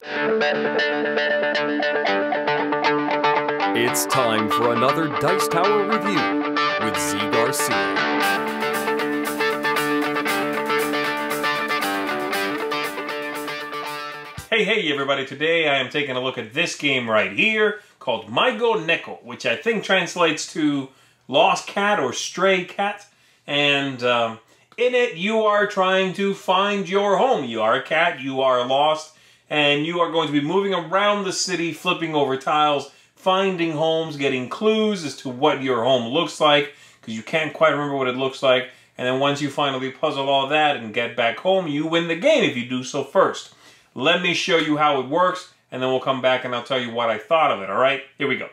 It's time for another Dice Tower review with Zee Garcia. Hey everybody, today I am taking a look at this game right here called Maigo-Neko, which I think translates to Lost Cat or Stray Cat. And in it you are trying to find your home. You are a cat, you are lost, and you are going to be moving around the city, flipping over tiles, finding homes, getting clues as to what your home looks like, because you can't quite remember what it looks like. And then once you finally puzzle all that and get back home, you win the game if you do so first. Let me show you how it works, and then we'll come back and I'll tell you what I thought of it, alright? Here we go.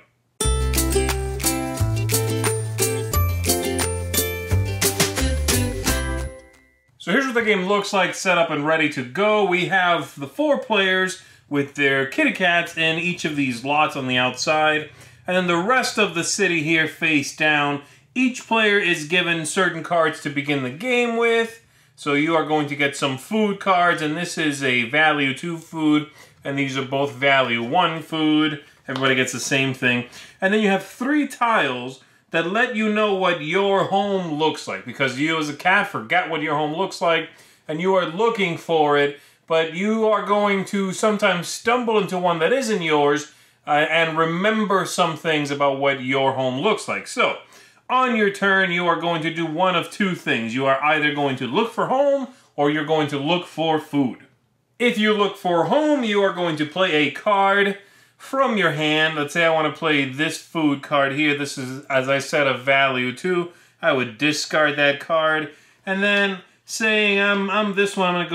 So here's what the game looks like, set up and ready to go. We have the 4 players with their kitty cats in each of these lots on the outside, and then the rest of the city here face down. Each player is given certain cards to begin the game with. So you are going to get some food cards, and this is a value 2 food, and these are both value 1 food. Everybody gets the same thing. And then you have 3 tiles that let you know what your home looks like, because you as a cat forget what your home looks like, and you are looking for it, but you are going to sometimes stumble into one that isn't yours, and remember some things about what your home looks like. So, on your turn, you are going to do one of 2 things. You are either going to look for home, or you're going to look for food. If you look for home, you are going to play a card from your hand. Let's say I want to play this food card here. This is, as I said, a value 2. I would discard that card. And then, saying I'm this one, I'm going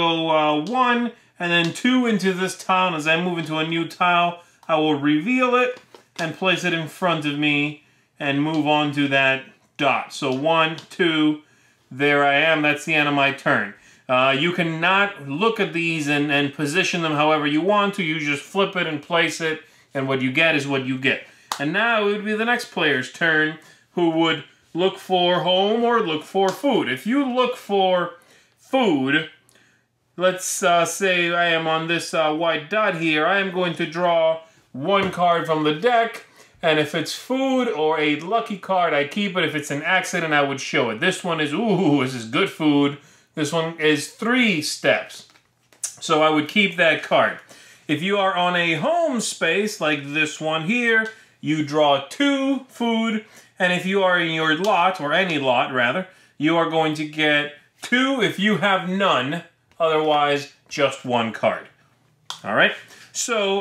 to go 1, and then 2 into this tile. And as I move into a new tile, I will reveal it and place it in front of me and move on to that dot. So 1, 2, there I am. That's the end of my turn. You cannot look at these and position them however you want to. You just flip it and place it, and what you get is what you get. And now it would be the next player's turn, who would look for home or look for food. If you look for food, let's say I am on this white dot here. I am going to draw 1 card from the deck. And if it's food or a lucky card, I keep it. If it's an accident, I would show it. This one is, ooh, this is good food. This one is 3 steps. So I would keep that card. If you are on a home space, like this one here, you draw 2 food. And if you are in your lot, or any lot rather, you are going to get 2 if you have none. Otherwise, just 1 card. All right? So,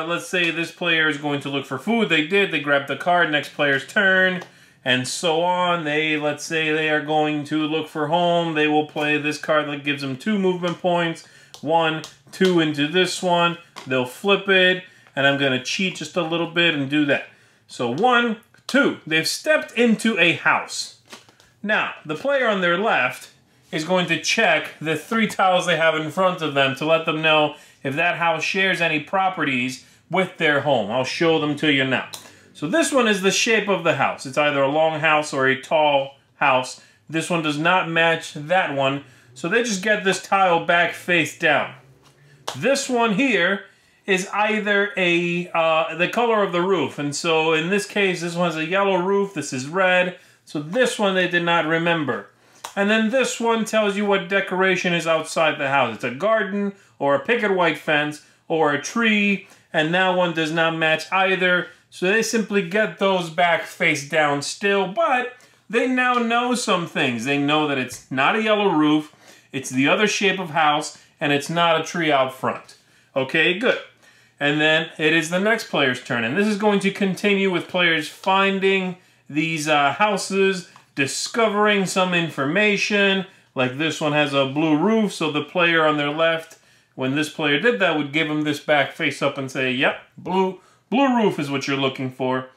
let's say this player is going to look for food. They did. They grabbed the card. Next player's turn. And so on. Let's say they are going to look for home. They will play this card that gives them 2 movement points. 1, 2 into this one. They'll flip it. And I'm going to cheat just a little bit and do that. So 1, 2. They've stepped into a house. Now, the player on their left is going to check the 3 tiles they have in front of them to let them know if that house shares any properties with their home. I'll show them to you now. So this one is the shape of the house. It's either a long house or a tall house. This one does not match that one, so they just get this tile back face down. This one here is either the color of the roof, and so in this case, this one has a yellow roof, this is red, so this one they did not remember. And then this one tells you what decoration is outside the house. It's a garden, or a picket white fence, or a tree, and that one does not match either. So they simply get those back face down still, but they now know some things. They know that it's not a yellow roof, it's the other shape of house, and it's not a tree out front. Okay, good. And then it is the next player's turn, and this is going to continue with players finding these houses, discovering some information, like this one has a blue roof, so the player on their left, when this player did that, would give him this back face up and say, yep, blue roof is what you're looking for,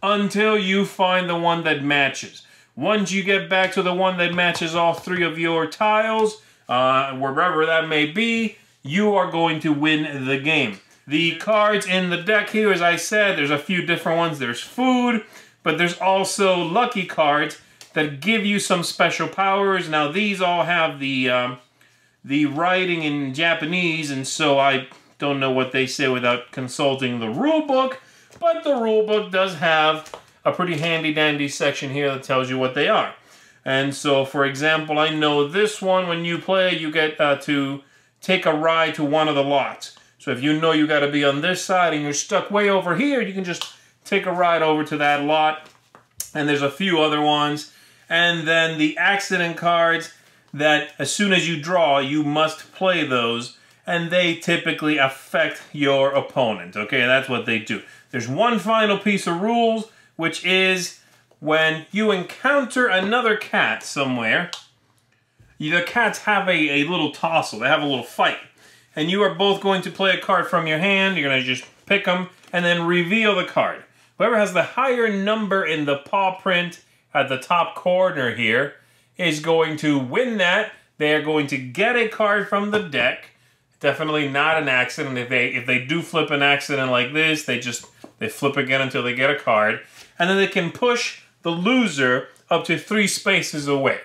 until you find the one that matches. Once you get back to the one that matches all 3 of your tiles, wherever that may be, you are going to win the game. The cards in the deck here, as I said, there's a few different ones. There's food, but there's also lucky cards that give you some special powers. Now, these all have the writing in Japanese, and so I Don't know what they say without consulting the rule book, but the rule book does have a pretty handy-dandy section here that tells you what they are. And so, for example, I know this one, when you play, you get to take a ride to one of the lots. So if you know you got to be on this side and you're stuck way over here, you can just take a ride over to that lot. And there's a few other ones. And then the accident cards that as soon as you draw, you must play those. And they typically affect your opponent. Okay, that's what they do. There's one final piece of rules, which is when you encounter another cat somewhere, the cats have a little tussle. They have a little fight. And you are both going to play a card from your hand. You're going to just pick them and then reveal the card. Whoever has the higher number in the paw print at the top corner here is going to win that. They are going to get a card from the deck. Definitely not an accident. If they do flip an accident like this, they flip again until they get a card. And then they can push the loser up to 3 spaces away.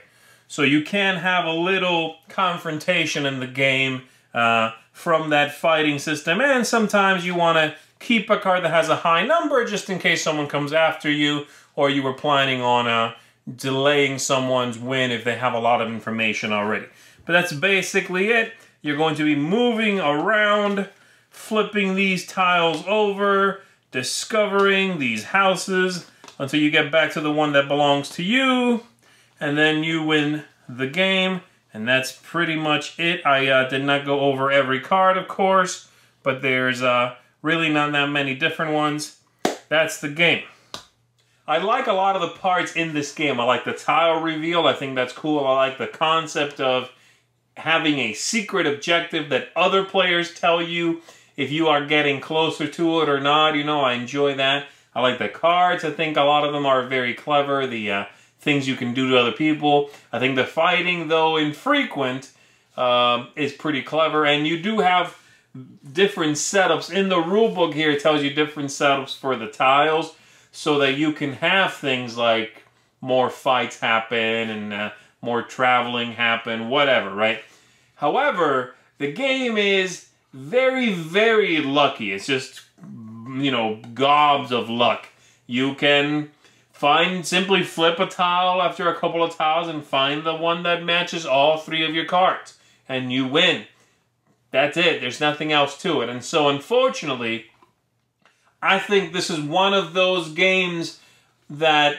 So you can have a little confrontation in the game from that fighting system. And sometimes you want to keep a card that has a high number just in case someone comes after you, or you were planning on delaying someone's win if they have a lot of information already. But that's basically it. You're going to be moving around, flipping these tiles over, discovering these houses until you get back to the one that belongs to you, and then you win the game, and that's pretty much it. I did not go over every card, of course, but there's really not that many different ones. That's the game. I like a lot of the parts in this game. I like the tile reveal. I think that's cool. I like the concept of having a secret objective that other players tell you if you are getting closer to it or not. You know, I enjoy that. I like the cards. I think a lot of them are very clever. The things you can do to other people. I think the fighting, though infrequent, is pretty clever. And you do have different setups. In the rule book here, it tells you different setups for the tiles so that you can have things like more fights happen and more traveling happen, whatever, right? However, the game is very, very lucky. It's just, you know, gobs of luck. You can simply flip a tile after a couple of tiles and find the one that matches all 3 of your cards, and you win. That's it. There's nothing else to it. And so, unfortunately, I think this is one of those games that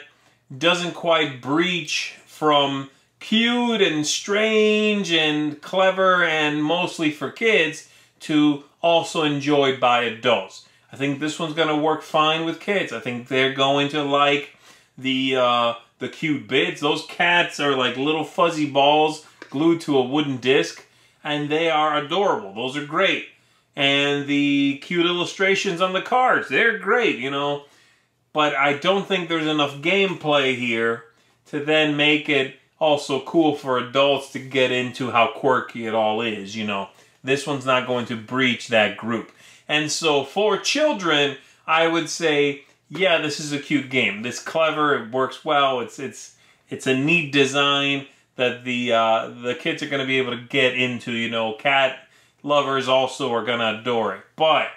doesn't quite breach from cute and strange and clever and mostly for kids to also enjoyed by adults. I think this one's going to work fine with kids. I think they're going to like the cute bits. Those cats are like little fuzzy balls glued to a wooden disc, and they are adorable. Those are great. And the cute illustrations on the cards, they're great, you know. But I don't think there's enough gameplay here to then make it also cool for adults to get into how quirky it all is, you know. This one's not going to breach that group. And so for children, I would say, yeah, this is a cute game. It's clever, it works well, it's a neat design that the kids are going to be able to get into, you know. Cat lovers also are going to adore it. But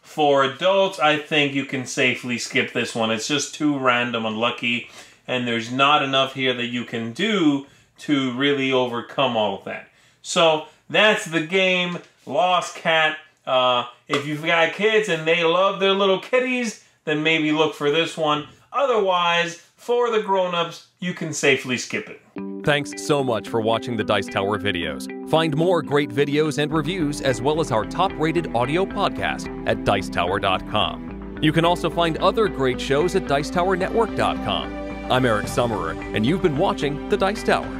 for adults, I think you can safely skip this one. It's just too random and lucky, and there's not enough here that you can do to really overcome all of that. So that's the game, Lost Cat. If you've got kids and they love their little kitties, then maybe look for this one. Otherwise, for the grown-ups, you can safely skip it. Thanks so much for watching the Dice Tower videos. Find more great videos and reviews, as well as our top-rated audio podcast at Dicetower.com. You can also find other great shows at DicetowerNetwork.com. I'm Eric Summerer, and you've been watching The Dice Tower.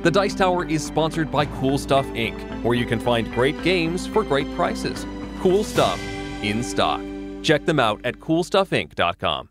The Dice Tower is sponsored by Cool Stuff Inc., where you can find great games for great prices. Cool stuff in stock. Check them out at CoolStuffInc.com.